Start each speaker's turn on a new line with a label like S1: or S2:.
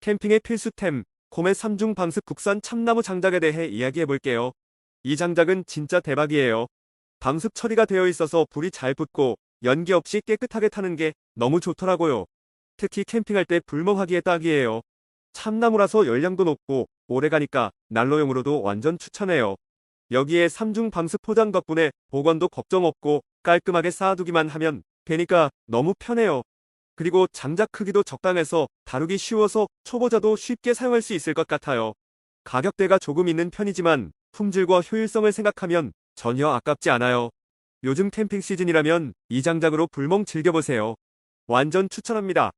S1: 캠핑의 필수템, 코메 3중 방습 국산 참나무 장작에 대해 이야기해볼게요. 이 장작은 진짜 대박이에요. 방습 처리가 되어 있어서 불이 잘 붙고 연기 없이 깨끗하게 타는 게 너무 좋더라고요. 특히 캠핑할 때 불멍하기에 딱이에요. 참나무라서 열량도 높고 오래가니까 난로용으로도 완전 추천해요. 여기에 3중 방습 포장 덕분에 보관도 걱정 없고 깔끔하게 쌓아두기만 하면 되니까 너무 편해요. 그리고 장작 크기도 적당해서 다루기 쉬워서 초보자도 쉽게 사용할 수 있을 것 같아요. 가격대가 조금 있는 편이지만 품질과 효율성을 생각하면 전혀 아깝지 않아요. 요즘 캠핑 시즌이라면 이 장작으로 불멍 즐겨보세요. 완전 추천합니다.